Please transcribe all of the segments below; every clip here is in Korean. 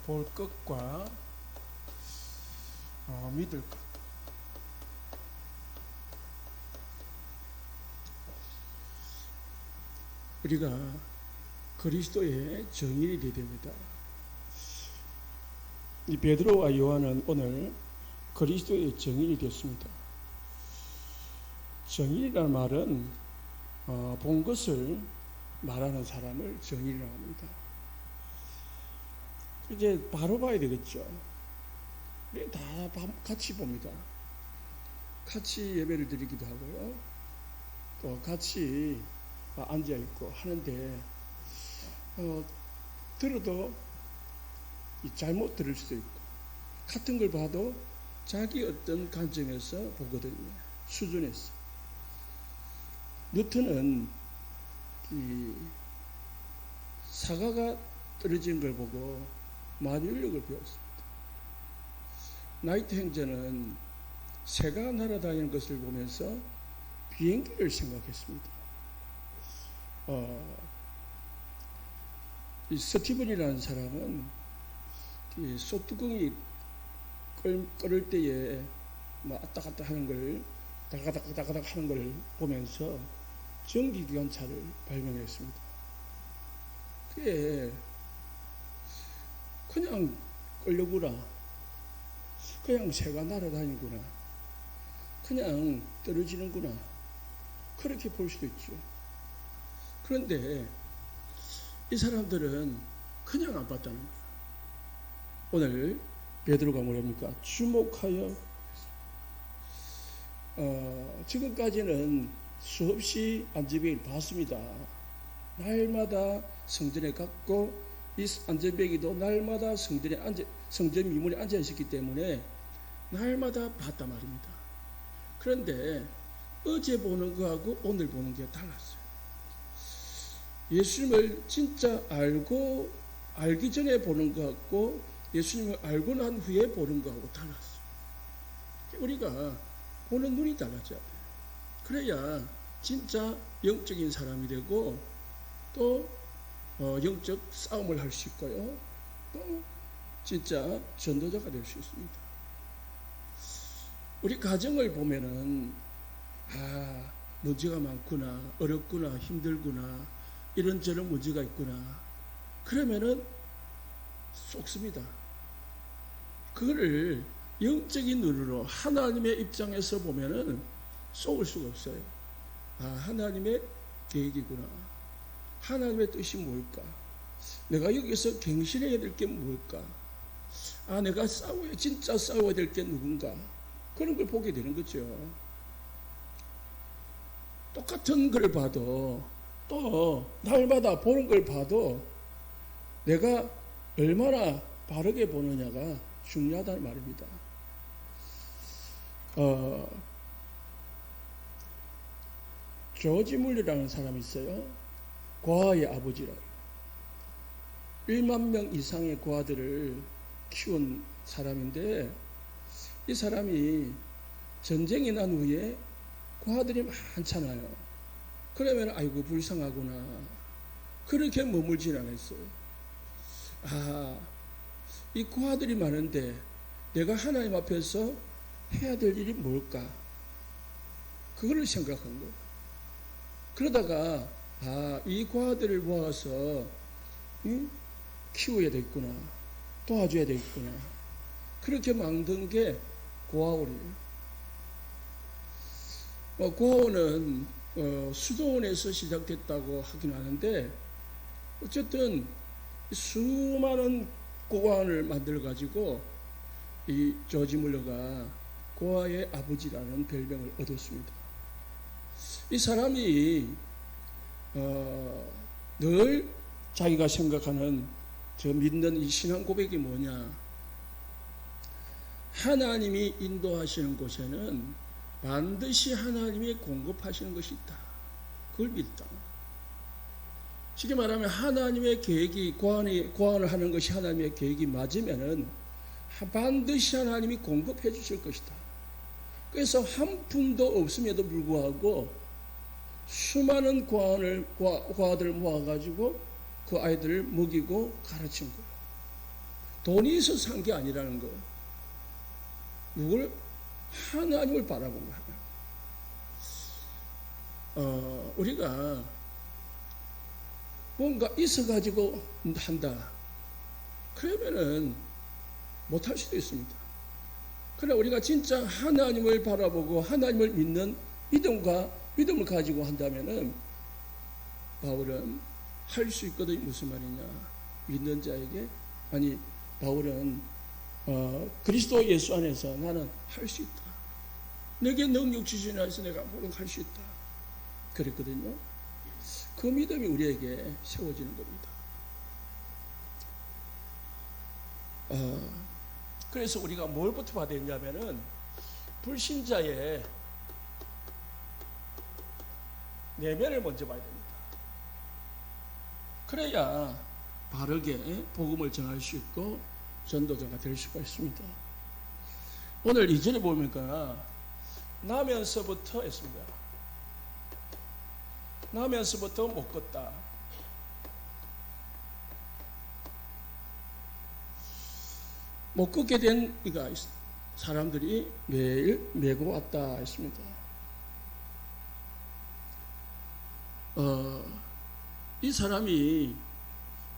볼 것과 믿을 것. 우리가 그리스도의 증인이 되어야 됩니다. 이 베드로와 요한은 오늘 그리스도의 증인이 됐습니다. 증인이라는 말은 본 것을 말하는 사람을 증인이라고 합니다. 이제 바로 봐야 되겠죠. 우리 다 같이 봅니다. 같이 예배를 드리기도 하고요. 또 같이 앉아 있고 하는데 들어도 잘못 들을 수도 있고 같은 걸 봐도 자기 어떤 관점에서 보거든요. 수준에서. 뉴턴은 이 사과가 떨어진 걸 보고 만유인력을 배웠습니다. 나이트 행자는 새가 날아다니는 것을 보면서 비행기를 생각했습니다. 이 스티븐이라는 사람은 이 소뚜껑이 끓을 때에 왔다 갔다 하는 걸 다가닥 하는 걸 보면서 전기기관차를 발명했습니다. 그게 그냥 끌려구나, 그냥 새가 날아다니구나, 그냥 떨어지는구나, 그렇게 볼 수도 있죠. 그런데 이 사람들은 그냥 안 봤다는 거예요. 오늘 베드로가 뭐랍니까? 주목하여. 지금까지는 수없이 안전뱅이를 봤습니다. 날마다 성전에 갔고 이 안전뱅이도 날마다 성전 미문에 앉아 있었기 때문에 날마다 봤단 말입니다. 그런데 어제 보는 거하고 오늘 보는 게 달랐어요. 예수님을 진짜 알기 전에 보는 것 같고 예수님을 알고 난 후에 보는 것하고 달랐어요. 우리가 보는 눈이 달라져야 돼요. 그래야 진짜 영적인 사람이 되고 또 영적 싸움을 할 수 있고요. 또 진짜 전도자가 될 수 있습니다. 우리 가정을 보면은 문제가 많구나, 어렵구나, 힘들구나, 이런저런 문제가 있구나. 그러면은 쏙습니다. 그거를 영적인 눈으로 하나님의 입장에서 보면은 쏙을 수가 없어요. 하나님의 계획이구나. 하나님의 뜻이 뭘까? 내가 여기서 갱신해야 될 게 뭘까? 내가 진짜 싸워야 될 게 누군가? 그런 걸 보게 되는 거죠. 똑같은 걸 봐도 또 날마다 보는 걸 봐도 내가 얼마나 바르게 보느냐가 중요하다는 말입니다. 조지 물리라는 사람이 있어요. 고아의 아버지라. 1만 명 이상의 고아들을 키운 사람인데 이 사람이 전쟁이 난 후에 고아들이 많잖아요. 그러면 아이고 불쌍하구나. 그렇게 머물진 않았어요. 이 고아들이 많은데 내가 하나님 앞에서 해야 될 일이 뭘까? 그거를 생각한 거예요. 그러다가 이 고아들을 모아서 키워야 되겠구나, 도와줘야 되겠구나. 그렇게 만든 게 고아원이에요. 고아원은 수도원에서 시작됐다고 하긴 하는데 어쨌든 수많은 고아원을 만들어 가지고 이 조지 물러가 고아의 아버지라는 별명을 얻었습니다. 이 사람이 늘 자기가 생각하는 믿는 이 신앙 고백이 뭐냐? 하나님이 인도하시는 곳에는 반드시 하나님이 공급하시는 것이 있다. 그걸 믿다. 쉽게 말하면 하나님의 계획이 고안을 하는 것이 하나님의 계획이 맞으면은 반드시 하나님이 공급해 주실 것이다. 그래서 한 푼도 없음에도 불구하고 수많은 고아들을 모아가지고 그 아이들을 먹이고 가르친 거예요. 돈이 있어서 산 게 아니라는 거. 누굴? 하나님을 바라본 거야. 우리가 뭔가 있어가지고 한다. 그러면은 못할 수도 있습니다. 그러나 우리가 진짜 하나님을 바라보고 하나님을 믿는 믿음을 가지고 한다면은 바울은 할 수 있거든. 무슨 말이냐? 믿는 자에게 바울은 그리스도 예수 안에서 나는 할 수 있다. 내게 능력 주신 안에서 내가 모든 할 수 있다. 그랬거든요. 그 믿음이 우리에게 세워지는 겁니다. 그래서 우리가 뭘부터 봐야 되냐면은 불신자의 내면을 먼저 봐야 됩니다. 그래야 바르게 복음을 전할 수 있고 전도자가 될 수가 있습니다. 오늘 2절에 보니까 나면서부터 했습니다. 나면서부터 못 걷다. 못 걷게 된 이가 사람들이 매일 메고 왔다 했습니다. 이 사람이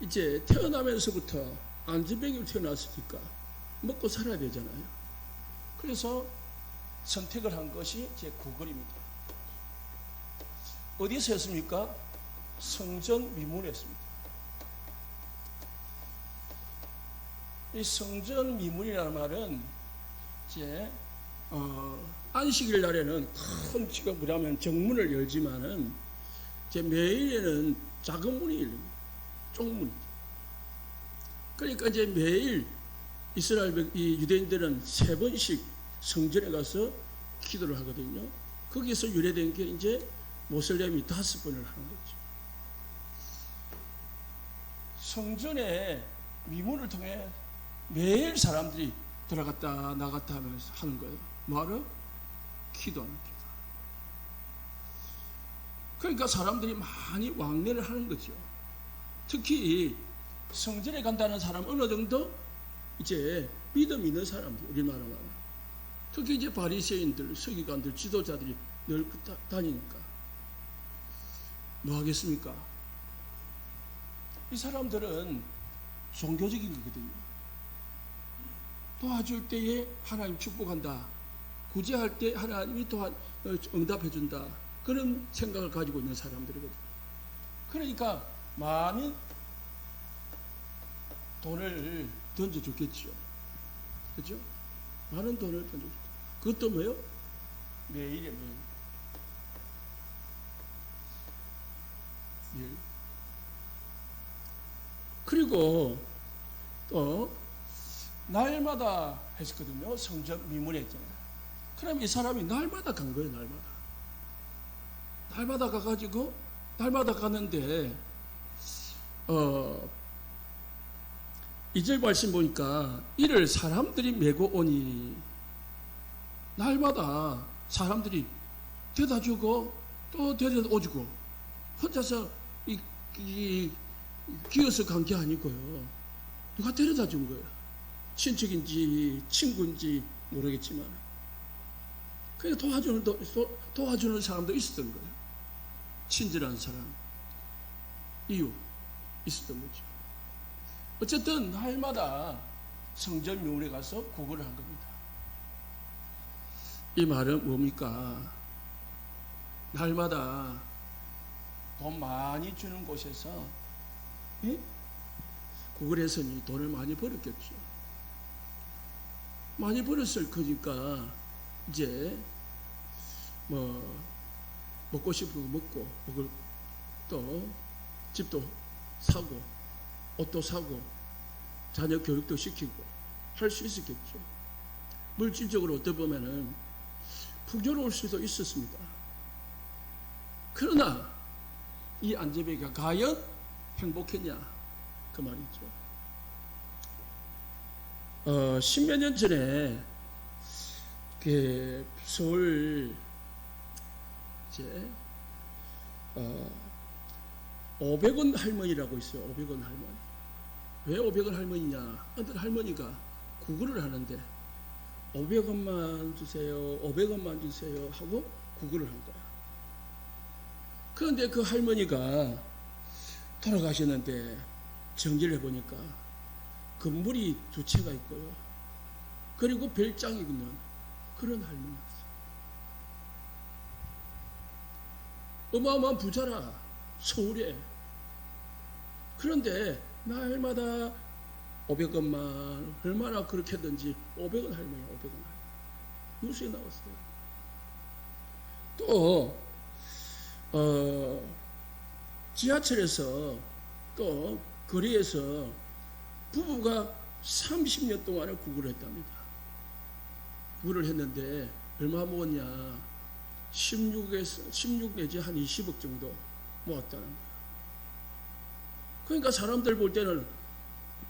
이제 태어나면서부터 안전병으로 태어났으니까 먹고 살아야 되잖아요. 그래서 선택을 한 것이 제 구걸입니다. 어디서 했습니까? 성전 미문에 했습니다. 이 성전 미문이라는 말은 이제 안식일 날에는 큰 지금 뭐냐면 정문을 열지만은 이제 매일에는 작은 문이 열립니다. 쪽문이죠. 그러니까 이제 매일 이스라엘 이 유대인들은 3번씩 성전에 가서 기도를 하거든요. 거기서 유래된 게 이제 모슬렘이 5번을 하는 거죠. 성전에 미문을 통해 매일 사람들이 들어갔다 나갔다 하면서 하는 거예요. 뭐하러? 기도하는 기도. 그러니까 사람들이 많이 왕래를 하는 거죠. 특히 성전에 간다는 사람 어느 정도 이제 믿음 있는 사람들, 우리나라 말. 특히 이제 바리새인들, 서기관들, 지도자들이 늘 다니니까 뭐 하겠습니까? 이 사람들은 종교적인 거거든요. 도와줄 때에 하나님 축복한다. 구제할 때 하나님이 응답해준다. 그런 생각을 가지고 있는 사람들이거든요. 그러니까 많이 돈을 던져줬겠죠. 그죠? 많은 돈을 던져줬죠. 그것도 뭐예요? 매일에 매일. 그리고 또 날마다 했었거든요. 성전 미문에 했잖아요. 그럼 이 사람이 날마다 간 거예요. 날마다 가가지고 날마다 가는데 2절 말씀 보니까 이를 사람들이 메고 오니 날마다 사람들이 데려다 주고 또 데려다 오주고 혼자서 기어서 간 게 아니고요. 누가 데려다 준 거예요. 친척인지 친구인지 모르겠지만 그냥 도와주는 사람도 있었던 거예요. 친절한 사람, 이유 있었던 거죠. 어쨌든 날마다 성전 묘에 가서 구걸을 한 겁니다. 이 말은 뭡니까? 날마다 돈 많이 주는 곳에서 구걸했으니 돈을 많이 벌었겠죠. 많이 벌었을 거니까 이제 먹고 싶은 거 먹고 먹을 또 집도 사고 옷도 사고 자녀 교육도 시키고 할 수 있었겠죠. 물질적으로 어떻게 보면은 풍요로울 수도 있었습니다. 그러나 이 안재배가 과연 행복했냐 그 말이죠. 10몇 년 전에 서울 이제 500원 할머니라고 있어요. 500원 할머니. 왜 500원 할머니냐? 어떤 할머니가 구걸을 하는데 500원만 주세요, 500원만 주세요 하고 구걸을 한 거야. 그런데 그 할머니가 돌아가셨는데 정리를 해보니까 건물이 두 채가 있고요. 그리고 별장이 있는 그런 할머니였어요. 어마어마한 부자라, 서울에. 그런데 날마다 500원만, 얼마나 그렇게 했든지 500원 할머니, 500원 할머니. 뉴스에 나왔어요. 또 지하철에서 또 거리에서 부부가 30년 동안을 구걸을 했답니다. 구걸을 했는데 얼마 모았냐? 16 내지 한 20억 정도 모았다는 거야. 그러니까 사람들 볼 때는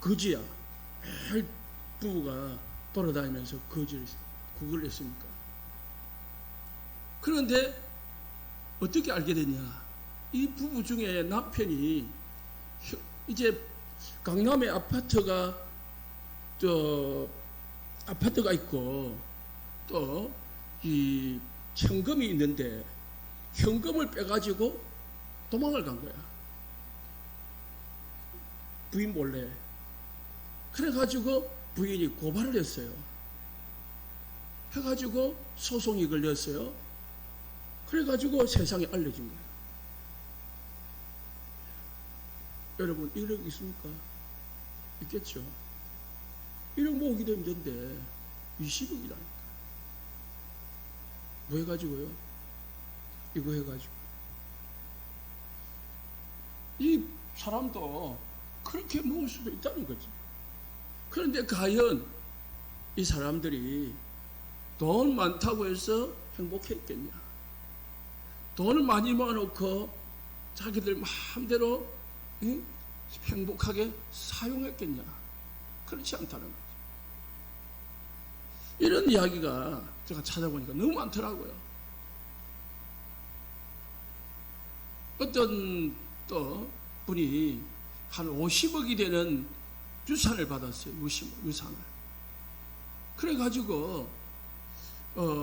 거지야. 매일 부부가 돌아다니면서 구걸을 했으니까. 그런데 어떻게 알게 됐냐? 이 부부 중에 남편이 이제 강남에 아파트가 있고 또 이 현금이 있는데 현금을 빼가지고 도망을 간 거야. 부인 몰래. 그래가지고 부인이 고발을 했어요. 해가지고 소송이 걸렸어요. 그래가지고 세상에 알려진 거예요. 여러분, 1억 있습니까? 있겠죠. 1억 모으기도 힘든데 20억이라니까. 뭐 해가지고요? 이거 해가지고. 이 사람도 그렇게 모을 수도 있다는 거지. 그런데 과연 이 사람들이 돈 많다고 해서 행복했겠냐? 돈을 많이 모아놓고 자기들 마음대로 행복하게 사용했겠냐? 그렇지 않다는 거죠. 이런 이야기가 제가 찾아보니까 너무 많더라고요. 어떤 또 분이 한 50억이 되는 유산을 받았어요. 유산을. 그래가지고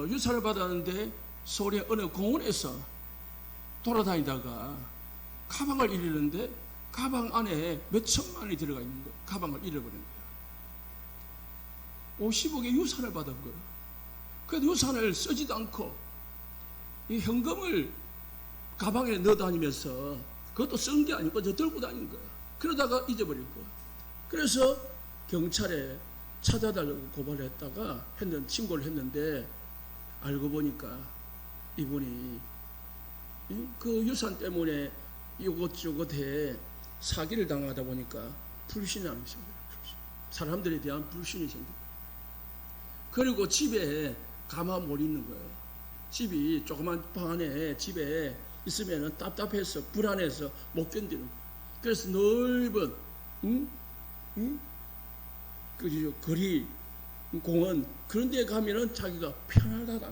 유산을 받았는데 서울의 어느 공원에서 돌아다니다가 가방을 잃었는데 가방 안에 몇 천만 원이 들어가 있는 거예요. 가방을 잃어버린 거예요. 50억의 유산을 받은 거예요. 그 유산을 쓰지도 않고 이 현금을 가방에 넣어 다니면서 그것도 쓴 게 아니고 저 들고 다닌 거예요. 그러다가 잊어버린 거예요. 그래서 경찰에 찾아달라고 고발을 했다가 신고를 했는데 알고 보니까 이분이 그 유산 때문에 이것저것 해 사기를 당하다 보니까 불신이 안 생겨요. 사람들에 대한 불신이 생겨요. 그리고 집에 가만 못 있는 거예요. 집이 조그만 방 안에 집에 있으면 답답해서 불안해서 못 견디는 거예요. 그래서 넓은 그 거리 공원 그런 데 가면은 자기가 편하다.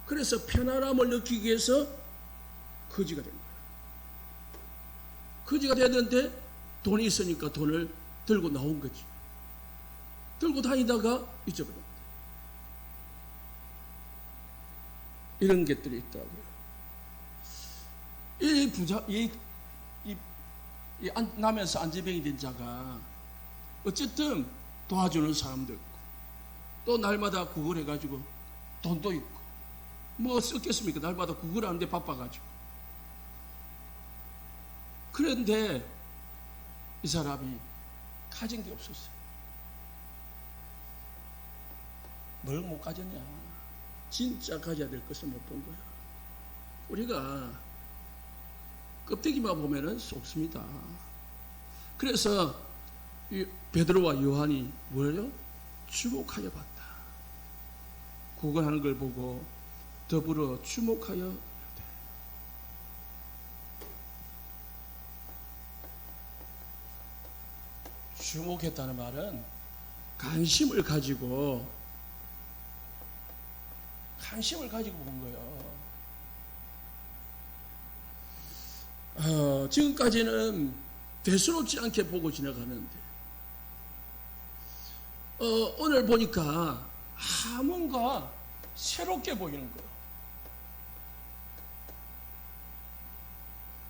그래서 편안함을 느끼기 위해서 거지가 된 거예요. 거지가 됐는데 돈이 있으니까 돈을 들고 나온 거지. 들고 다니다가 잊어버린 거예요. 이런 것들이 있더라고요. 이 부자, 나면서 안재병이 된 자가 어쨌든 도와주는 사람도 있고 또 날마다 구걸해가지고 돈도 있고 뭐 썼겠습니까? 날마다 구걸하는데 바빠가지고. 그런데 이 사람이 가진 게 없었어요. 뭘 못 가졌냐? 진짜 가져야 될 것을 못 본 거야. 우리가 껍데기만 보면은 속습니다. 그래서 베드로와 요한이 뭐예요? 주목하여 봤다. 구걸하는 걸 보고 더불어 주목하여 주목했다는 말은 관심을 가지고 본 거예요. 지금까지는 대수롭지 않게 보고 지나가는데 오늘 보니까 뭔가 새롭게 보이는 거예요.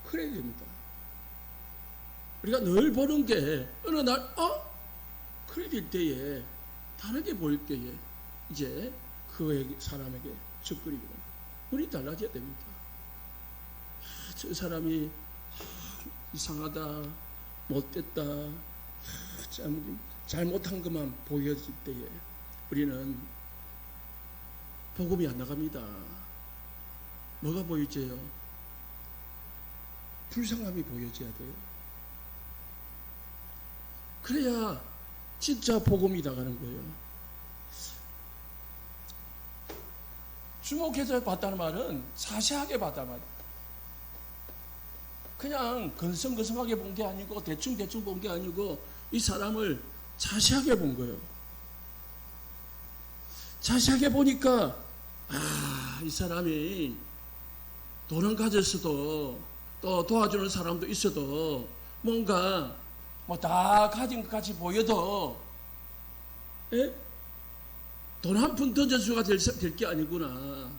그래야 됩니다. 우리가 늘 보는 게 어느 날 그래 될 때에 다르게 보일 때에 이제 그 사람에게 접근이고 눈이 달라져야 됩니다. 저 사람이 이상하다, 못됐다, 잘못한 것만 보여질 때에 우리는 복음이 안 나갑니다. 뭐가 보이지요? 불쌍함이 보여져야 돼요. 그래야 진짜 복음이 나가는 거예요. 주목해서 봤다는 말은 자세하게 봤다는 말이에요. 그냥 건성건성하게 본 게 아니고 대충대충 본 게 아니고 이 사람을 자세하게 본 거예요. 자세하게 보니까 이 사람이 돈은 가졌어도 또 도와주는 사람도 있어도 뭔가 다 가진 것 같이 보여도 돈 한 푼 던져주가 될 게 아니구나.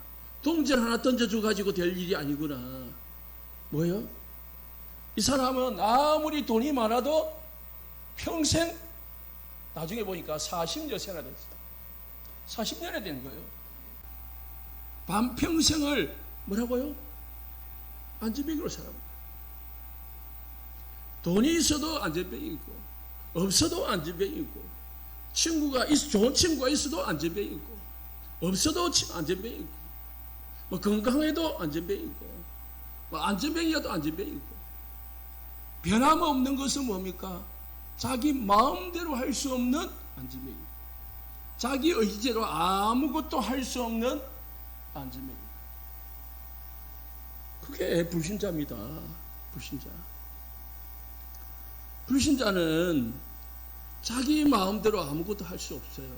동전 하나 던져주 가지고 될 일이 아니구나. 뭐요? 이 사람은 아무리 돈이 많아도 평생 나중에 보니까 40년 생활했어요. 40년이 된 거예요. 반평생을 뭐라고요? 안전뱅이로 살아요. 돈이 있어도 안전뱅이고 없어도 안전뱅이고 좋은 친구가 있어도 안전뱅이고 없어도 안전뱅이고 건강해도 안전뱅이고 안전뱅이여도 안전뱅이고 변함없는 것은 뭡니까? 자기 마음대로 할 수 없는 안전뱅이, 자기 의지대로 아무것도 할 수 없는 안전뱅이. 그게 불신자입니다. 불신자. 불신자는 자기 마음대로 아무것도 할 수 없어요.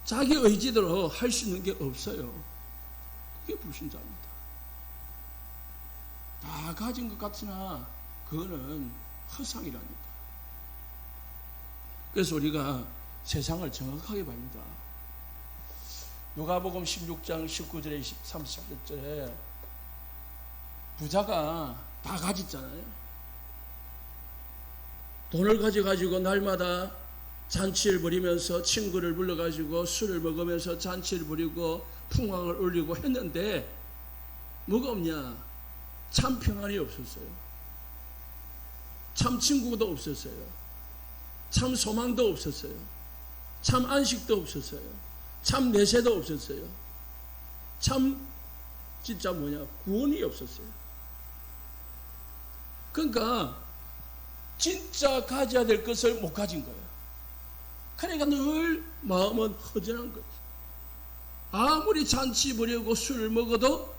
자기 의지대로 할 수 있는 게 없어요. 그게 불신자입니다. 다 가진 것 같으나 그거는 허상이라니까. 그래서 우리가 세상을 정확하게 봅니다. 누가복음 16장 19절에 30절에 부자가 다 가졌잖아요. 돈을 가져가지고 날마다 잔치를 벌이면서 친구를 불러가지고 술을 먹으면서 잔치를 벌이고 풍광을 올리고 했는데 뭐가 없냐? 참 평안이 없었어요. 참 친구도 없었어요. 참 소망도 없었어요. 참 안식도 없었어요. 참 내세도 없었어요. 참 진짜 구원이 없었어요. 그러니까 진짜 가져야 될 것을 못 가진 거예요. 그러니까 늘 마음은 허전한 거죠. 아무리 잔치 부리고 술을 먹어도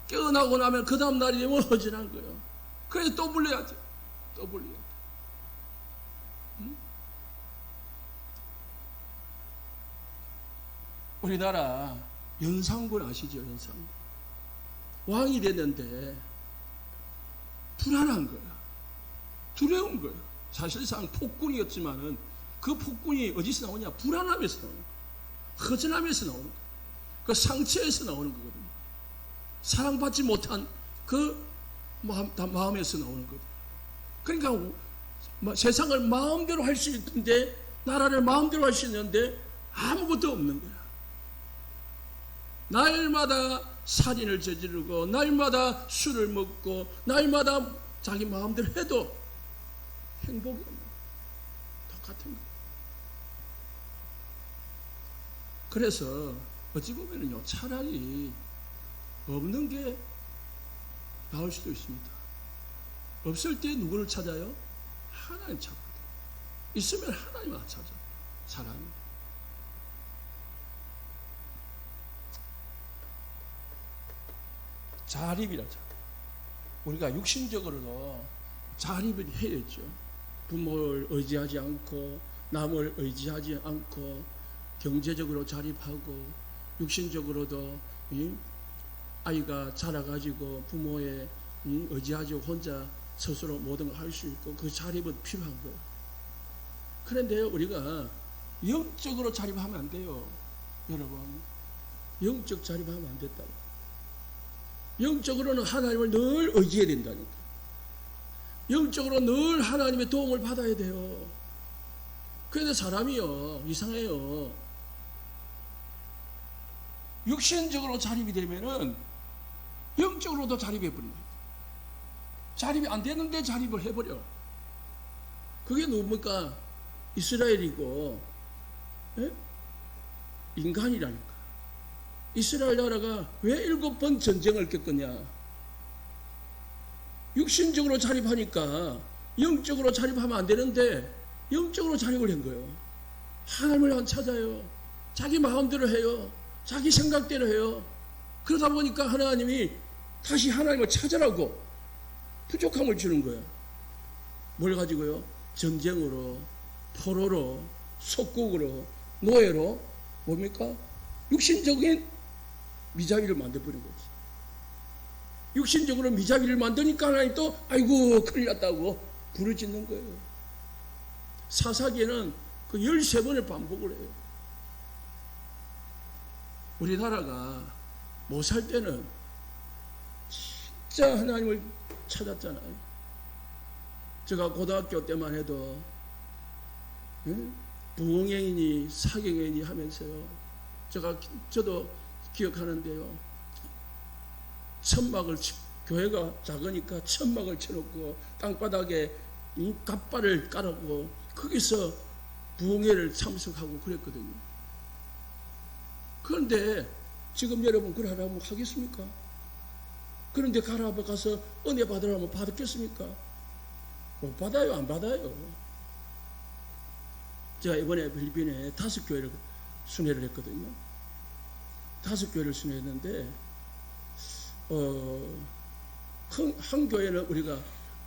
깨어나고 나면 그 다음 날이 되면 허전한 거예요. 그래서 또 불러야 돼. 또 불러야 돼. 우리나라 연산군 아시죠? 연산군. 왕이 됐는데 불안한 거야. 두려운 거예요. 사실상 폭군이었지만은 그 폭군이 어디서 나오냐? 불안함에서 나오는 거예요. 허전함에서 나오는 거예요. 그 상처에서 나오는 거거든요. 사랑받지 못한 그 마음에서 나오는 거거든요. 그러니까 세상을 마음대로 할 수 있는데, 나라를 마음대로 할 수 있는데 아무것도 없는 거야. 날마다 살인을 저지르고 날마다 술을 먹고 날마다 자기 마음대로 해도 행복이 없는 거야. 똑같은 거야. 그래서 어찌 보면요, 차라리 없는 게 나을 수도 있습니다. 없을 때 누구를 찾아요? 하나님 찾거든. 있으면 하나님을 찾아. 사람이. 자립이라죠. 우리가 육신적으로도 자립을 해야죠. 부모를 의지하지 않고 남을 의지하지 않고 경제적으로 자립하고 육신적으로도 아이가 자라가지고 부모에 의지하지 혼자 스스로 모든 걸 할 수 있고 그 자립은 필요한 거예요. 그런데 우리가 영적으로 자립하면 안 돼요. 여러분, 영적 자립하면 안 됐다. 영적으로는 하나님을 늘 의지해야 된다니까. 영적으로 늘 하나님의 도움을 받아야 돼요. 그런데 사람이요, 이상해요. 육신적으로 자립이 되면은 영적으로도 자립해버립니다. 자립이 안 되는데 자립을 해버려. 그게 누굽니까? 이스라엘이고, 예? 인간이라니까. 이스라엘 나라가 왜 7번 전쟁을 겪었냐? 육신적으로 자립하니까 영적으로 자립하면 안 되는데 영적으로 자립을 한 거예요. 하나님을 안 찾아요. 자기 마음대로 해요. 자기 생각대로 해요. 그러다 보니까 하나님이 다시 하나님을 찾으라고 부족함을 주는 거예요. 뭘 가지고요? 전쟁으로, 포로로, 속국으로, 노예로, 뭡니까? 육신적인 미자비를 만들어버린 거지. 육신적으로 미자비를 만드니까 하나님 또 아이고 큰일 났다고 부르짖는 거예요. 사사기에는 그 13번을 반복을 해요. 우리나라가 못 살 때는 진짜 하나님을 찾았잖아요. 제가 고등학교 때만 해도 부흥회이니 사경회이니 하면서요. 저도 기억하는데요. 천막을, 교회가 작으니까 천막을 쳐놓고 땅바닥에 갓발을 깔았고 거기서 부흥회를 참석하고 그랬거든요. 그런데 지금 여러분 그걸 하라면 하겠습니까? 그런데 가서 은혜 받으라면 받겠습니까? 못 받아요, 안 받아요. 제가 이번에 필리핀에 5교회를 순회를 했거든요. 5교회를 순회했는데 한 교회는 우리가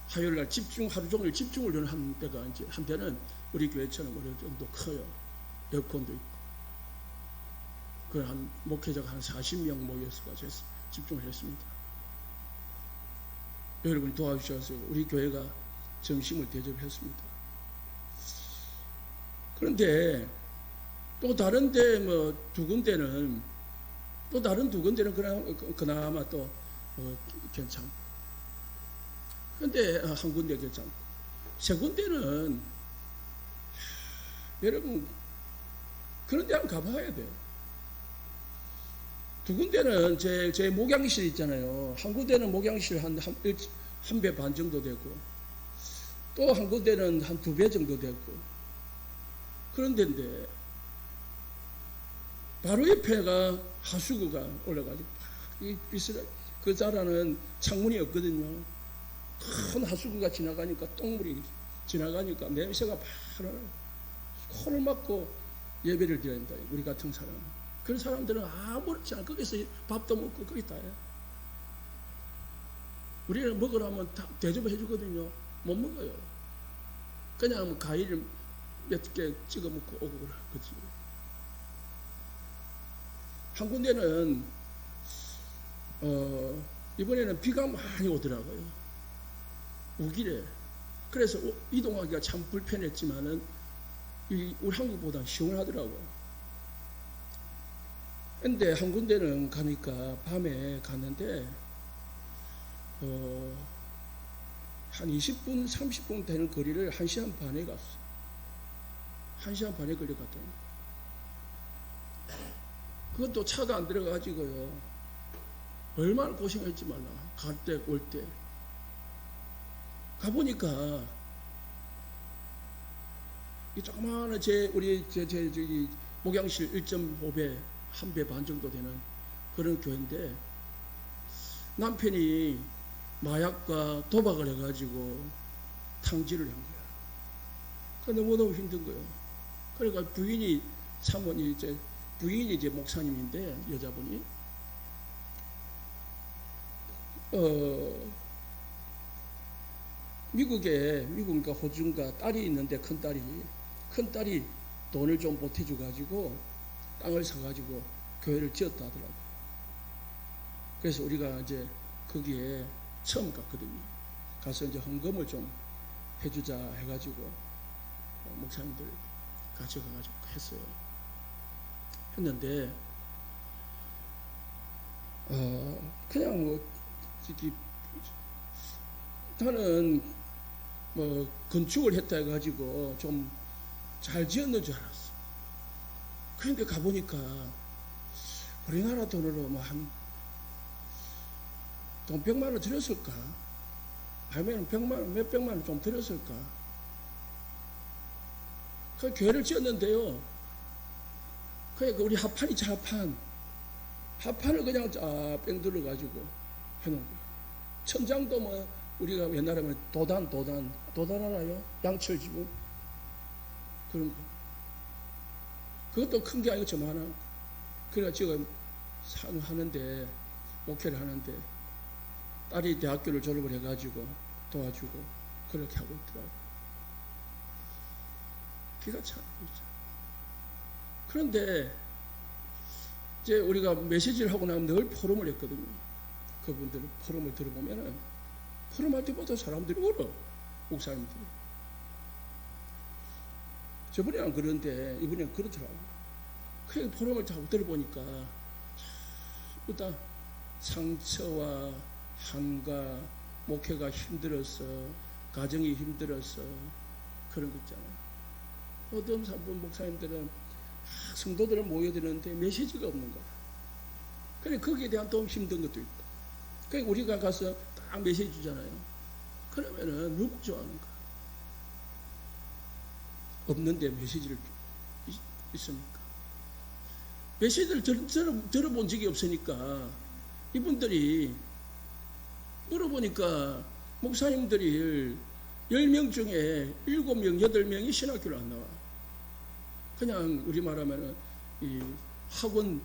화요일날 하루 종일 집중을 하는 데가 이제 한 대는 우리 교회처럼 어느 정도 커요. 에어컨도 있고. 한 목회자가 한 40명 모여서 집중을 했습니다. 여러분이 도와주셔서 우리 교회가 점심을 대접했습니다. 그런데 또 다른데 다른 두 군데는 그나마 또 괜찮고, 그런데 한 군데 괜찮고, 세 군데는 여러분 그런 데 한번 가봐야 돼요. 두 군데는 제 목양실 있잖아요. 한 군데는 목양실 한 배 반 정도 되고, 또 한 군데는 한 2배 정도 되고, 그런 데인데, 바로 옆에가 하수구가 올라가지고, 그 자라는 창문이 없거든요. 큰 하수구가 지나가니까, 똥물이 지나가니까 냄새가 바로 코를 막고 예배를 드려야 된다. 우리 같은 사람. 그런 사람들은 아무렇지 않아. 거기서 밥도 먹고 거기 다요. 우리는 먹으라면 다 대접을 해주거든요. 못 먹어요. 그냥 과일 몇 개 찍어 먹고 오고 그래. 그치? 한 군데는 이번에는 비가 많이 오더라고요. 우길에. 그래서 이동하기가 참 불편했지만은 우리 한국보다 시원하더라고요. 근데 한 군데는 가니까 밤에 갔는데 한 20분 30분 되는 거리를 1시간 반에 갔어. 1시간 반에 걸려갔더니 그것도 차가 안 들어가가지고요. 얼마나 고생했지 말라. 갈 때 올 때 가보니까 이 조그마한 우리 저기 목양실 1.5배 1배 반 정도 되는 그런 교회인데, 남편이 마약과 도박을 해가지고 탕진을 한 거야. 그러니까 너무너무 힘든 거예요. 그러니까 부인이 목사님인데, 여자분이 미국인가 호주인가 딸이 있는데, 큰 딸이 돈을 좀 보태줘가지고 땅을 사가지고 교회를 지었다 하더라고요. 그래서 우리가 이제 거기에 처음 갔거든요. 가서 이제 헌금을 좀 해주자 해가지고 목사님들 같이 가가지고 했어요. 했는데 그냥 뭐 나는 뭐 건축을 했다 해가지고 좀 잘 지었는 줄 알았어. 그런데 가보니까 우리나라 돈으로 뭐 돈 100만 원 들였을까? 아니면 100만 원, 몇백만 원 좀 들였을까? 그 교회를 지었는데요. 그러니까 우리 합판이지, 합판을 그냥 뺑 들어가지고 해놓은 거예요. 천장도 뭐 우리가 옛날에 뭐 도단 알아요? 양철 지붕 그런 거. 그것도 큰 게 아니고 저만한. 그러니까 지금 하는데 목회를 하는데 딸이 대학교를 졸업을 해가지고 도와주고 그렇게 하고 있더라고. 기가 차요. 그런데 이제 우리가 메시지를 하고 나면 늘 포럼을 했거든요. 그분들 포럼을 들어보면은 포럼할 때보다 사람들이 울어. 목사님들이. 저번에는 그런데 이번에는 그렇더라고. 그 포럼을 자꾸 들어보니까 다 상처와 한가, 목회가 힘들어서, 가정이 힘들어서 그런 거 있잖아요. 어떤 목사님들은 성도들은 모여드는데 메시지가 없는 거야. 그래 거기에 대한 또 힘든 것도 있고. 그러니까 우리가 가서 딱 메시지 주잖아요. 그러면은 누구 좋아하는 거야. 없는데 메시지를 있으니까. 메시지를 들어본 적이 없으니까 이분들이 물어보니까 목사님들이 10명 중에 7명, 8명이 신학교를 안 나와. 그냥 우리 말하면은 이 학원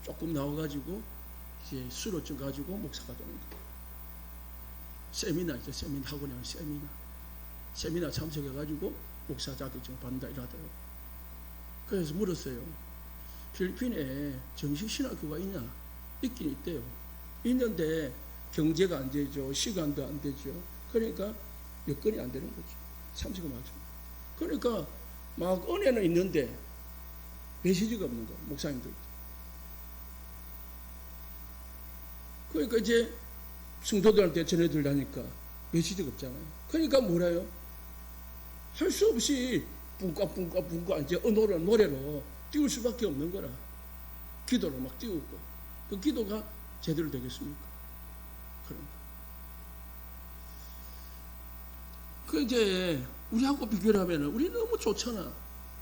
조금 나와가지고 이제 수료 좀 가지고 목사가 되는 거예요. 세미나 있죠. 세미나 학원에 세미나 참석해가지고 목사 자격증 받는다 이러더라고요. 그래서 물었어요. 필리핀에 정식 신학교가 있냐? 있긴 있대요. 있는데 경제가 안 되죠. 시간도 안 되죠. 그러니까 여건이 안 되는 거죠. 참석을 맞죠. 그러니까 막 은혜는 있는데 메시지가 없는 거예요. 목사님들. 그러니까 이제 성도들한테 전해들라니까 메시지가 없잖아요. 그러니까 뭐래요? 할 수 없이 뿡까 이제 노래로 띄울 수밖에 없는 거라. 기도로 막 띄우고 그 기도가 제대로 되겠습니까? 그런 거. 그 이제 우리하고 비교를 하면은 우리 너무 좋잖아.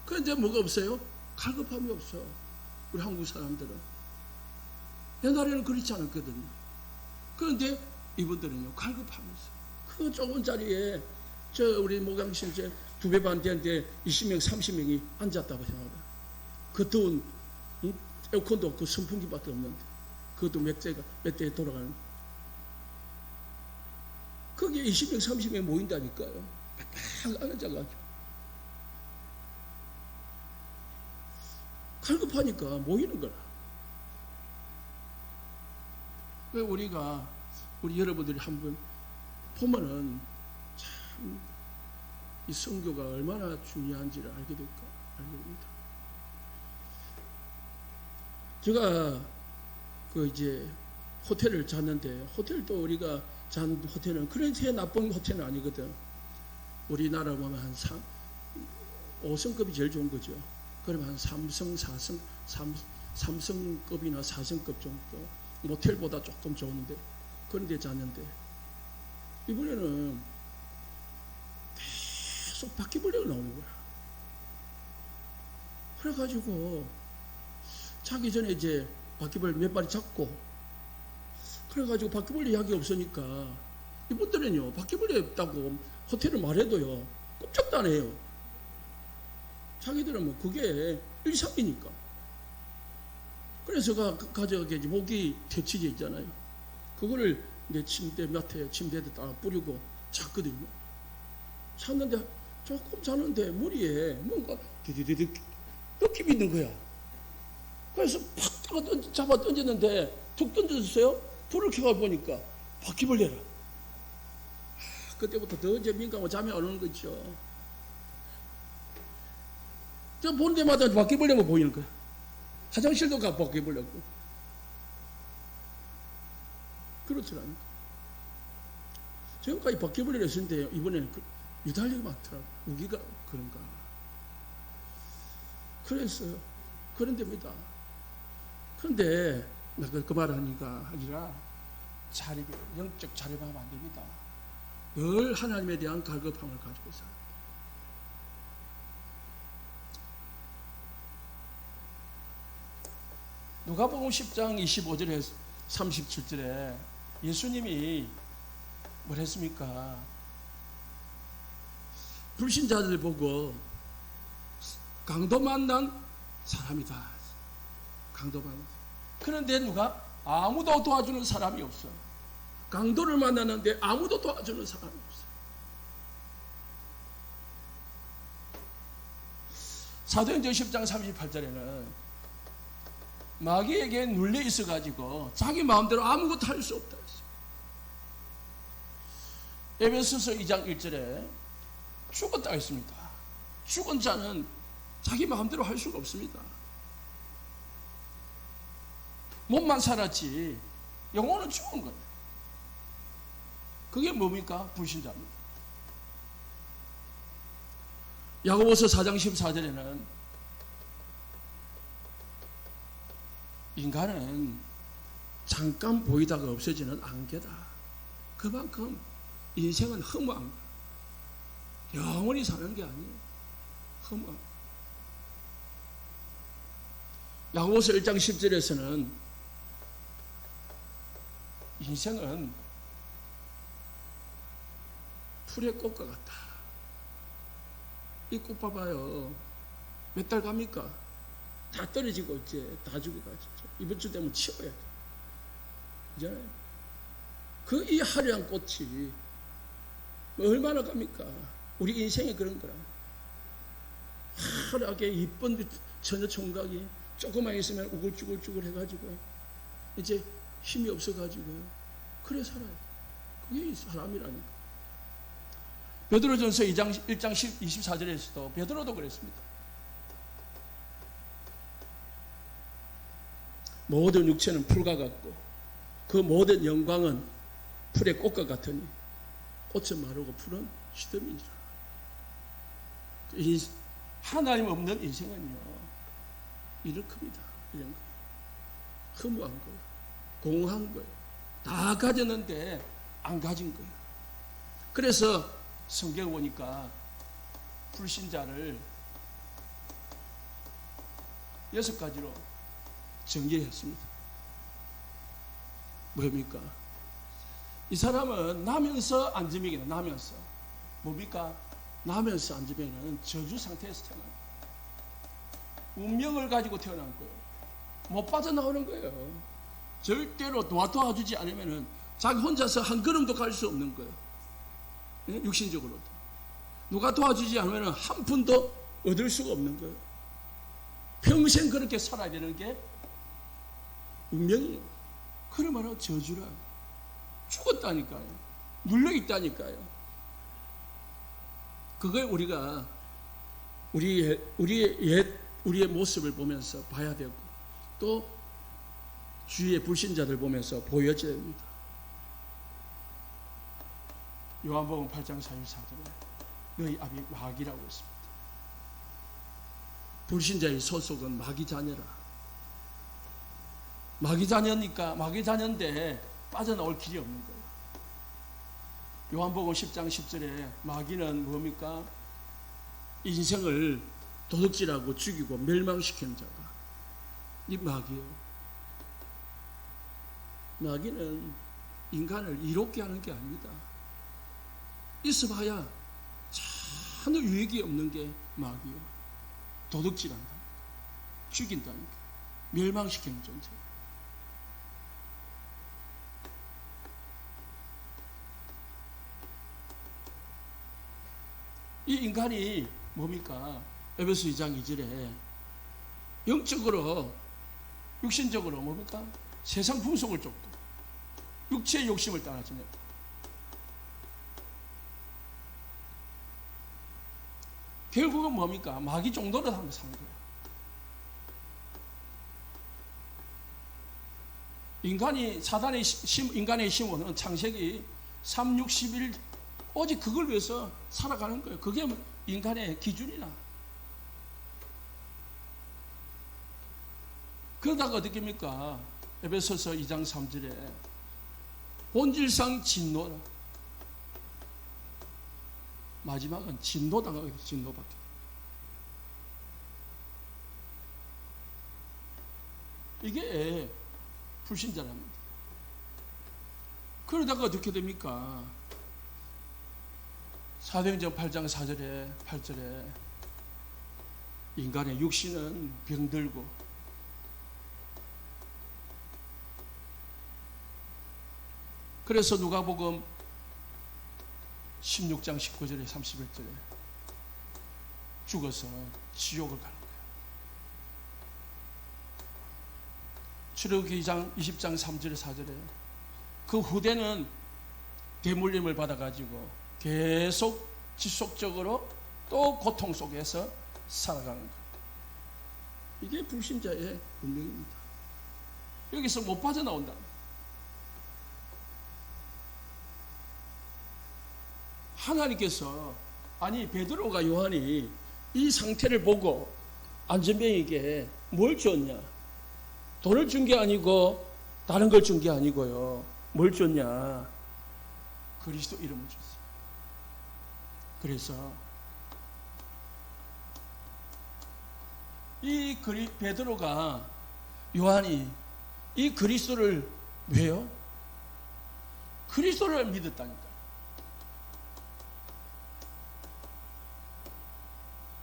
그 이제 뭐가 없어요? 갈급함이 없어. 우리 한국 사람들은 옛날에는 그렇지 않았거든요. 그런데 이분들은요 갈급함이 있어. 그 좁은 자리에 저 우리 목양신 이제 2배 반 되는데 20명, 30명이 앉았다고 생각해. 그 더운 에어컨도 없고 선풍기밖에 없는데 그것도 몇 대에 돌아가는. 거기에 20명, 30명이 모인다니까요. 팍팍 앉아가지고. 갈급하니까 모이는 거라. 왜 우리 여러분들이 한번 보면은 참 이 선교가 얼마나 중요한지를 알게 됩니다. 제가 그 이제 호텔을 잤는데 호텔도 우리가 잔 호텔은 그렇게 나쁜 호텔은 아니거든. 우리나라 보면 한 5성급이 제일 좋은 거죠. 그러면 한 3성, 4성, 3성급이나 4성급 정도 모텔보다 조금 좋은데 그런 데 잤는데 이번에는 계속 바퀴벌레가 나오는 거야. 그래가지고 자기 전에 이제 바퀴벌레 몇 마리 잡고 그래가지고 바퀴벌레 이야기 없으니까 이분들은요 바퀴벌레 없다고 호텔을 말해도요 꼼짝도 안 해요. 자기들은 뭐 그게 일상이니까. 그래서 가져가게 모기 퇴치제 있잖아요. 그거를 내 침대 밑에 침대에다 딱 뿌리고 잤거든요. 잤는데 조금 자는데 머리에 뭔가 디디디디 느낌이 있는 거야. 그래서 팍 잡아 던졌는데 툭 던졌어요. 불을 켜가 보니까 바퀴벌레라. 그때부터 더 이제 민감하고 잠이 안 오는 거죠. 저 보는 데마다 바퀴벌레가 보이는 거야. 화장실도 가 바퀴벌레고. 그렇더라니까. 지금까지 바퀴벌레를 했는데 이번에는 유달리가 많더라고. 우기가 그런가. 그래서 그런 데입니다. 그런데 그 말하니까 아니라 자립, 영적 자립하면 안 됩니다. 늘 하나님에 대한 갈급함을 가지고 살아요. 누가복음 10장 25절에 37절에 예수님이 뭘 했습니까? 불신자들 보고 강도 만난 사람이다. 강도 만난. 그런데 누가? 아무도 도와주는 사람이 없어. 강도를 만나는데 아무도 도와주는 사람이 없어. 사도행전 10장 38절에는 마귀에게 눌려 있어가지고 자기 마음대로 아무것도 할 수 없다. 에베소서 2장 1절에 죽었다 했습니다. 죽은 자는 자기 마음대로 할 수가 없습니다. 몸만 살았지 영혼은 죽은 거예요. 그게 뭡니까? 불신자입니다. 야고보서 4장 14절에는 인간은 잠깐 보이다가 없어지는 안개다. 그만큼 인생은 허무한 거야. 영원히 사는 게 아니에요. 허무한 거야. 야고보서 1장 10절에서는 인생은 풀의 꽃과 같다. 이 꽃 봐봐요. 몇 달 갑니까? 다 떨어지고 이제 다 죽어가지고 이번 주 되면 치워야 돼. 그잖아요. 그 이 화려한 꽃이 얼마나 갑니까? 우리 인생이 그런 거라. 화려하게 이쁜 처녀 총각이 조금만 있으면 우글쭈글쭈글 해가지고 이제 힘이 없어가지고 그래 살아요. 그게 사람이라니까. 베드로전서 1장 24절에서도 베드로도 그랬습니다. 모든 육체는 풀과 같고 그 모든 영광은 풀의 꽃과 같으니 꽃은 마르고 풀은 시들미니라. 하나님 없는 인생은요 이럴 겁니다. 이런 거 허무한 거, 공허한 거, 다 가졌는데 안 가진 거예요. 그래서 성경 보니까 불신자를 6가지로 정리했습니다. 뭡니까? 이 사람은 나면서 안지명이다. 나면서 뭡니까? 나면서 안지명이는 저주 상태에서 태어난 거예요. 운명을 가지고 태어난 거예요. 못 빠져나오는 거예요. 절대로 도와주지 않으면 자기 혼자서 한 걸음도 갈 수 없는 거예요. 육신적으로도. 누가 도와주지 않으면 한 푼도 얻을 수가 없는 거예요. 평생 그렇게 살아야 되는 게 운명이에요. 그러면 저주라. 죽었다니까요. 눌려있다니까요. 그걸 우리가 우리의 모습을 보면서 봐야 되고 또 주위의 불신자들 보면서 보여줘야 됩니다. 요한복음 8장 44절에 너희 아비 마귀라고 했습니다. 불신자의 소속은 마귀 자녀라. 마귀 자녀니까 마귀 자녀인데 빠져나올 길이 없는 거예요. 요한복음 10장 10절에 마귀는 뭡니까? 인생을 도둑질하고 죽이고 멸망시키는 자가 이 마귀예요. 마귀는 인간을 이롭게 하는 게 아닙니다. 있어봐야 전혀 유익이 없는 게 마귀예요. 도둑질한다, 죽인다니까, 멸망시키는 존재. 이 인간이 뭡니까? 에베소 2장 2절에 영적으로 육신적으로 뭡니까? 세상 풍속을 쫓고 육체의 욕심을 따라 지냈다. 결국은 뭡니까? 마귀 종노릇 하면서 사는 거예요. 인간의 심원은 창세기 3, 6, 11 오직 그걸 위해서 살아가는 거예요. 그게 인간의 기준이나. 그러다가 어떻게 합니까? 에베소서 2장 3절에 본질상 진노, 마지막은 진노당하게 돼. 진노받게. 이게 불신자랍니다. 그러다가 어떻게 됩니까? 사도행전 8장 8절에 인간의 육신은 병들고 그래서 누가복음 16장 19절에 31절에 죽어서 지옥을 가는 거예요. 출애굽기 20장 3절에 4절에 그 후대는 대물림을 받아가지고 계속 지속적으로 또 고통 속에서 살아가는 거예요. 이게 불신자의 운명입니다. 여기서 못 빠져나온다. 하나님께서 베드로가 요한이 이 상태를 보고 안전병에게 뭘 줬냐? 돈을 준 게 아니고 다른 걸 준 게 아니고요. 뭘 줬냐? 그리스도 이름을 줬어요. 그래서 이 베드로가 요한이 이 그리스도를 왜요? 그리스도를 믿었다니까.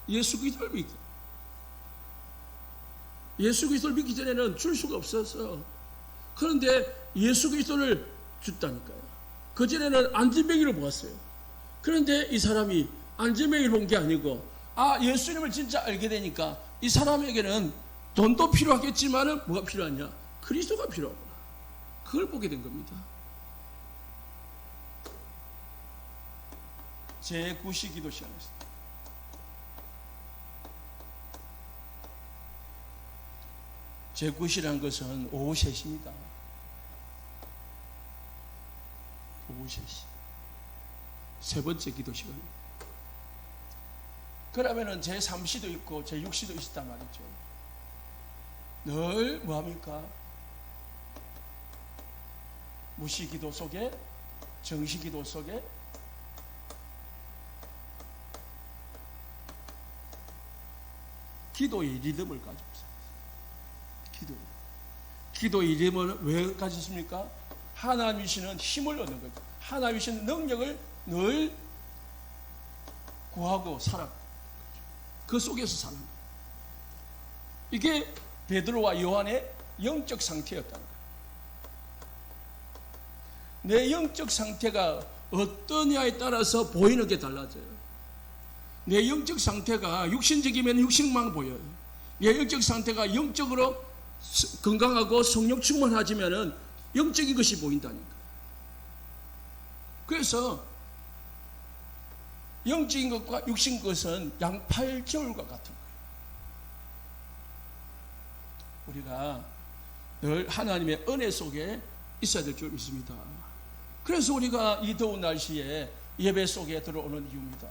예수 그리스도를 믿기. 예수 그리스도를 믿기 전에는 줄 수가 없었어. 그런데 예수 그리스도를 줬다니까요. 그 전에는 안전뱅이를 보았어요. 그런데 이 사람이 안전뱅이를 본 게 아니고 예수님을 진짜 알게 되니까 이 사람에게는 돈도 필요하겠지만은 뭐가 필요하냐? 그리스도가 필요하구나. 그걸 보게 된 겁니다. 제9시 기도 시간이었습니다. 제9시라는 것은 오후 3시입니다. 오후 3시. 세 번째 기도 시간입니다. 그러면은 제3시도 있고 제6시도 있단 말이죠. 늘 뭐합니까? 무시기도 속에, 정시기도 속에 기도의 리듬을 가지고 있어요. 기도의 리듬을 왜 가졌습니까? 하나님이시는 힘을 얻는 거죠. 하나님이시는 능력을 늘 구하고 살아. 그 속에서 사는 거예요. 이게 베드로와 요한의 영적 상태였다는 거예요. 내 영적 상태가 어떠냐에 따라서 보이는 게 달라져요. 내 영적 상태가 육신적이면 육신만 보여요. 내 영적 상태가 영적으로 건강하고 성령 충만하지면은 영적인 것이 보인다니까. 그래서 영적인 것과 육신 것은 양팔저울과 같은 거예요. 우리가 늘 하나님의 은혜 속에 있어야 될 줄 믿습니다. 그래서 우리가 이 더운 날씨에 예배 속에 들어오는 이유입니다.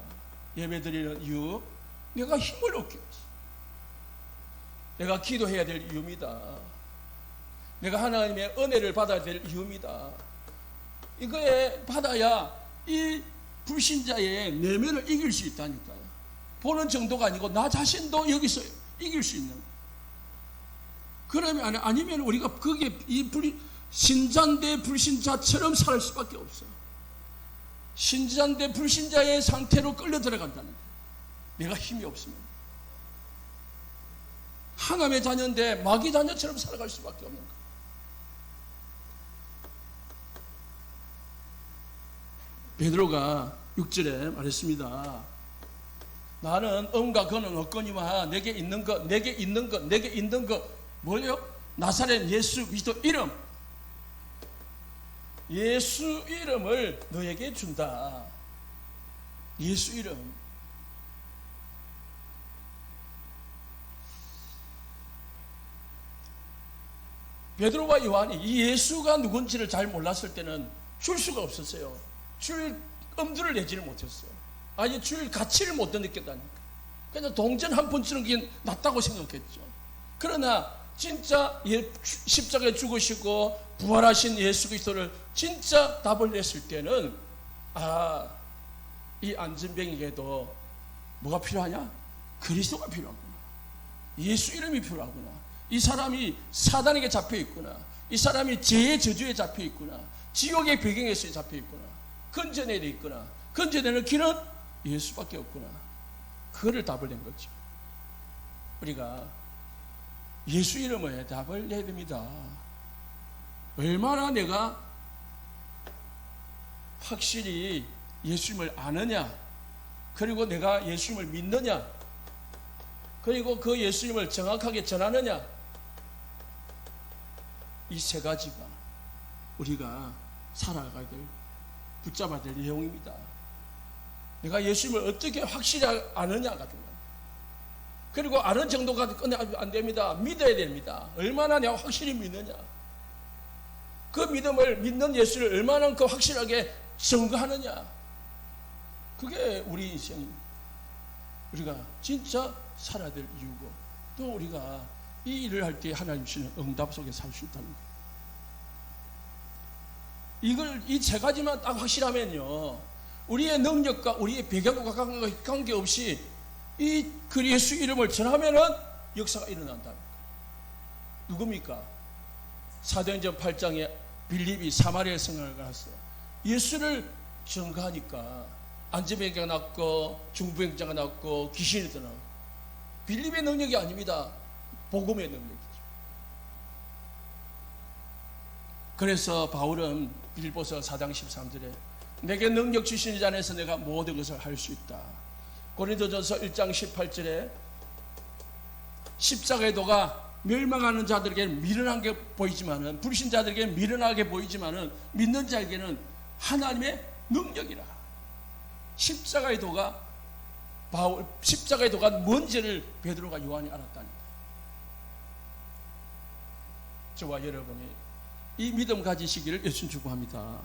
예배 드리는 이유, 내가 힘을 얻기 위해서, 내가 기도해야 될 이유입니다. 내가 하나님의 은혜를 받아야 될 이유입니다. 이거에 받아야 이 불신자의 내면을 이길 수 있다니까요. 보는 정도가 아니고 나 자신도 여기서 이길 수 있는. 그러면 아니면 우리가 그게 신자인데 불신자처럼 살 수밖에 없어요. 신자인데 불신자의 상태로 끌려 들어간다는 거예요. 내가 힘이 없으면. 하나님의 자녀인데 마귀 자녀처럼 살아갈 수밖에 없는 거예요. 베드로가 6절에 말했습니다. 나는 음과 건은 없거니와 내게 있는 것 뭐예요? 나사렛 예수 그리스도 이름, 예수 이름을 너에게 준다. 예수 이름. 베드로와 요한이 이 예수가 누군지를 잘 몰랐을 때는 줄 수가 없었어요. 줄 엄두를 내지를 못했어요. 아니 줄 가치를 못 느꼈다니까. 그냥 동전 한 푼 쓰는 게 낫다고 생각했죠. 그러나 진짜 십자가에 죽으시고 부활하신 예수 그리스도를 진짜 답을 냈을 때는 이 안진뱅이에게도 뭐가 필요하냐? 그리스도가 필요하구나. 예수 이름이 필요하구나. 이 사람이 사단에게 잡혀 있구나. 이 사람이 죄의 저주에 잡혀 있구나. 지옥의 배경에서 잡혀 있구나. 건져내야 있구나. 건져내는 길은 예수밖에 없구나. 그거를 답을 낸 거죠. 우리가 예수 이름에 답을 내야 됩니다. 얼마나 내가 확실히 예수님을 아느냐, 그리고 내가 예수님을 믿느냐, 그리고 그 예수님을 정확하게 전하느냐, 이 세 가지가 우리가 살아가야 될, 붙잡아야 될 내용입니다. 내가 예수님을 어떻게 확실히 아느냐가 중요합니다. 그리고 아는 정도가 안 됩니다. 믿어야 됩니다. 얼마나 내가 확실히 믿느냐, 그 믿음을 믿는 예수를 얼마나 그 확실하게 증거하느냐, 그게 우리 인생입니다. 우리가 진짜 살아야 될 이유고, 또 우리가 이 일을 할 때 하나님 주시는 응답 속에 살 수 있다는 거예요. 이 세 가지만 딱 확실하면요, 우리의 능력과 우리의 배경과 관계없이 그 예수 이름을 전하면은 역사가 일어난다는 거예요. 누굽니까? 사도행전 8장에 빌립이 사마리아 성을 갔어요. 예수를 증거하니까 안진뱅이가 낫고 중부행자가 낫고 귀신이 드나고. 빌립의 능력이 아닙니다. 복음의 능력이죠. 그래서 바울은 빌립보서 4장 13절에 내게 능력 주신 자 안에서 내가 모든 것을 할 수 있다. 고린도전서 1장 18절에 십자가의 도가 멸망하는 자들에게는 미련한 게 보이지만은, 불신자들에게는 미련하게 보이지만은 믿는 자에게는 하나님의 능력이라. 십자가의 도가 뭔지를 베드로가 요한이 알았다니까. 저와 여러분이 이 믿음 가지시기를 예수님 축복합니다.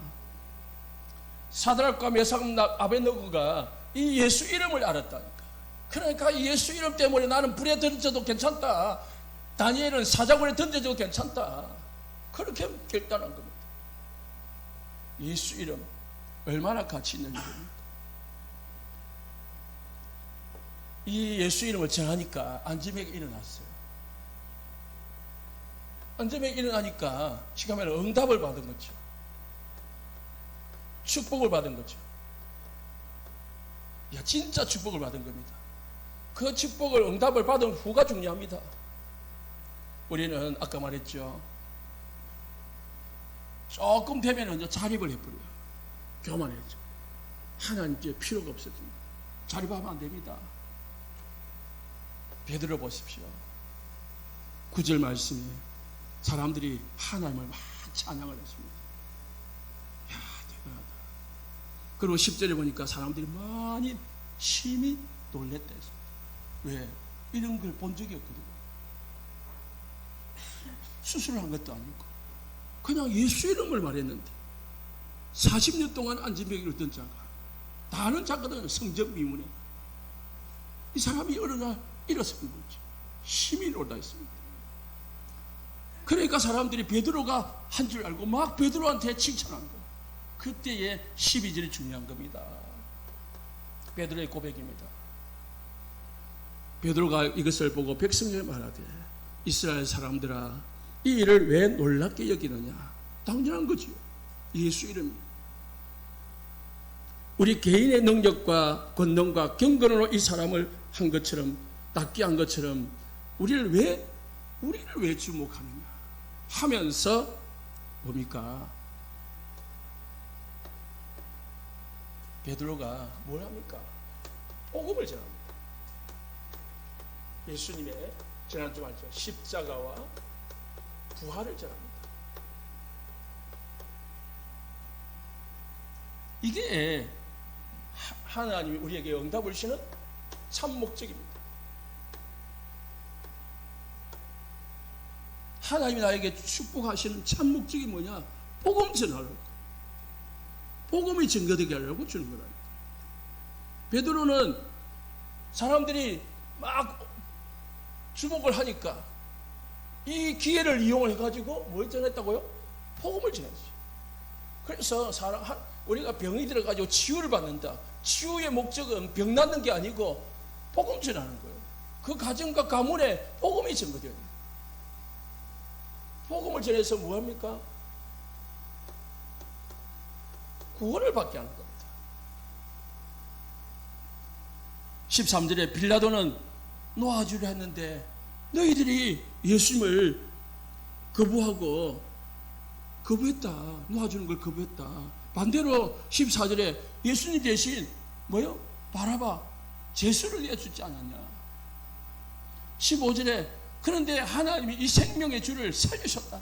사드락과 메삭 아벤노고가 이 예수 이름을 알았다니까. 그러니까 이 예수 이름 때문에 나는 불에 던져도 괜찮다, 다니엘은 사자굴에 던져도 괜찮다, 그렇게 결단한 겁니다. 예수 이름 얼마나 가치 있는 이름입니다. 이 예수 이름을 전하니까 안진뱅이가 일어났어요. 안진뱅이가 일어나니까 시간에 응답을 받은 거죠. 축복을 받은 거죠. 진짜 축복을 받은 겁니다. 그 축복을, 응답을 받은 후가 중요합니다. 우리는 아까 말했죠. 조금 되면 이제 자립을 해버려요. 교만해져. 하나님 이제 필요가 없어집니다. 자립하면 안 됩니다. 베드로 보십시오. 9절 말씀이 사람들이 하나님을 막 찬양을 했습니다. 야, 대단하다. 그리고 10절에 보니까 사람들이 많이 심히 놀랬다 했습니다. 왜? 이런 걸 본 적이 없거든요. 수술을 한 것도 아니고 그냥 예수 이름을 말했는데 40년 동안 안진뱅이를 얻던 자가, 다 아는 자거든요. 성적 미문에 이 사람이 어느 날 일어선 거죠. 힘이 놀라 있습니다. 그러니까 사람들이 베드로가 한 줄 알고 막 베드로한테 칭찬한 거예요. 그때의 12절이 중요한 겁니다. 베드로의 고백입니다. 베드로가 이것을 보고 백성에게 말하되 이스라엘 사람들아, 이 일을 왜 놀랍게 여기느냐. 당연한 거지요. 예수 이름이. 우리 개인의 능력과 권능과 경건으로 이 사람을 한 것처럼, 낫게 한 것처럼 우리를 왜 주목하느냐 하면서 뭡니까? 베드로가 뭘 합니까? 복음을 전합니다. 예수님의, 지난주 말씀, 십자가와 부활을 전합니다. 이게 하나님이 우리에게 응답을 주시는 참 목적입니다. 하나님이 나에게 축복하시는 참 목적이 뭐냐? 복음 전하려고. 복음이 증거되게 하려고 주는 거라니까. 베드로는 사람들이 막 주목을 하니까 이 기회를 이용을 해가지고 뭘 전했다고요? 복음을 전했어요. 그래서 우리가 병이 들어가지고 치유를 받는다. 치유의 목적은 병 낫는 게 아니고 복음 전하는 거예요. 그 가정과 가문에 복음이 전거돼요. 복음을 전해서 뭐합니까? 구원을 받게 하는 겁니다. 13절에 빌라도는 놓아주려 했는데 너희들이 예수님을 거부했다. 놓아주는 걸 거부했다. 반대로 14절에 예수님 대신 뭐요? 바라바 제수를 내주지 않았냐. 15절에 그런데 하나님이 이 생명의 주를 살리셨다.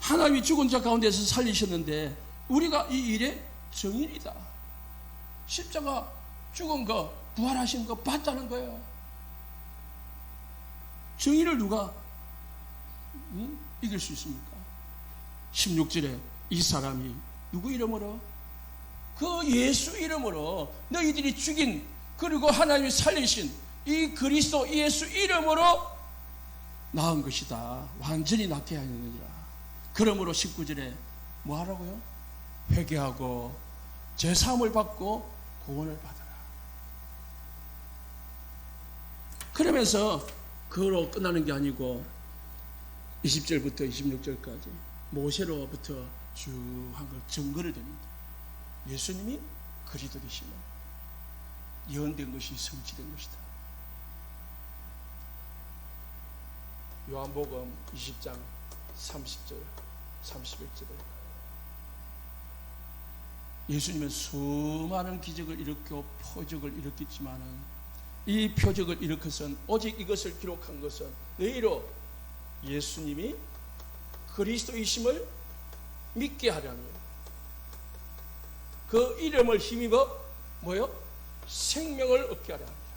하나님이 죽은 자 가운데서 살리셨는데 우리가 이 일의 증인이다. 십자가 죽은 거 부활하신 거 봤다는 거예요. 증인을 누가 이길 수 있습니까? 16절에 이 사람이 누구 이름으로? 그 예수 이름으로 너희들이 죽인 그리고 하나님이 살리신 이 그리스도 예수 이름으로 나은 것이다. 완전히 낫게 하였느니라. 그러므로 19절에 뭐 하라고요? 회개하고 제사함을 받고 구원을 받아라. 그러면서 그거로 끝나는 게 아니고 20절부터 26절까지 모세로부터 쭉 한 걸 증거를 댑니다. 예수님이 그리스도 되시면 예언된 것이 성취된 것이다. 요한복음 20장 30절 31절에 예수님은 수많은 기적을 일으켜 표적을 일으켰지만은 이 표적을 일으켜선 오직 이것을 기록한 것은 너희로 예수님이 그리스도이심을 믿게 하려는 그 이름을 힘입어 뭐요? 생명을 얻게 하려 합니다.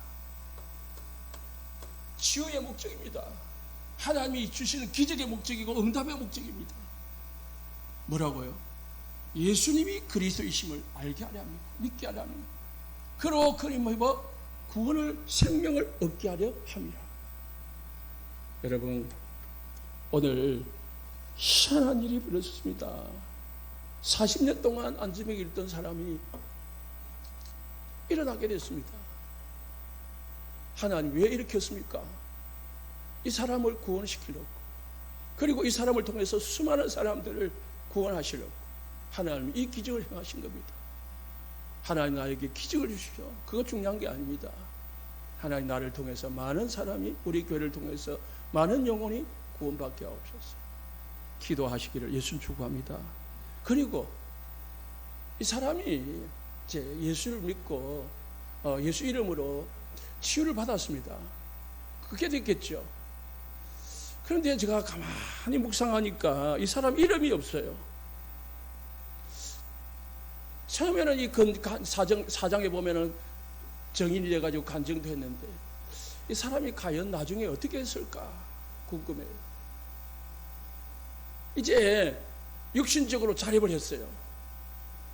치유의 목적입니다. 하나님이 주시는 기적의 목적이고 응답의 목적입니다. 뭐라고요? 예수님이 그리스도이심을 알게 하려 합니다. 믿게 하려 합니다. 그로 그림을 입어 구원을 생명을 얻게 하려 합니다. 여러분 오늘 희한한 일이 벌어졌습니다. 40년 동안 안지병에 있던 사람이 일어나게 됐습니다. 하나님 왜 이렇게 했습니까? 이 사람을 구원시키려고, 그리고 이 사람을 통해서 수많은 사람들을 구원하시려고 하나님이 이 기적을 행하신 겁니다. 하나님 나에게 기적을 주시죠. 그거 중요한 게 아닙니다. 하나님 나를 통해서 많은 사람이, 우리 교회를 통해서 많은 영혼이 구원받게 하옵소서. 기도하시기를 예수님 축복합니다. 그리고 이 사람이 이제 예수를 믿고 예수 이름으로 치유를 받았습니다. 그게 됐겠죠. 그런데 제가 가만히 묵상하니까 이 사람 이름이 없어요. 처음에는 이 사장에 보면은 정인이 돼가지고 간증도 했는데 이 사람이 과연 나중에 어떻게 했을까 궁금해요. 이제 육신적으로 자립을 했어요.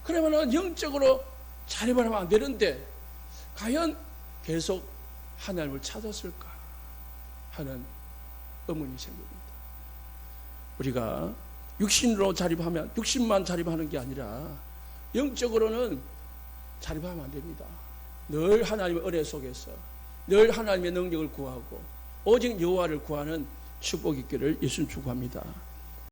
그러면은 영적으로 자립을 하면 안 되는데 과연 계속 하나님을 찾았을까 하는 의문이 생깁니다. 우리가 육신으로 자립하면 육신만 자립하는 게 아니라 영적으로는 자립하면 안 됩니다. 늘 하나님의 은혜 속에서 늘 하나님의 능력을 구하고 오직 여호와를 구하는 축복이 있기를 예수님 축복합니다.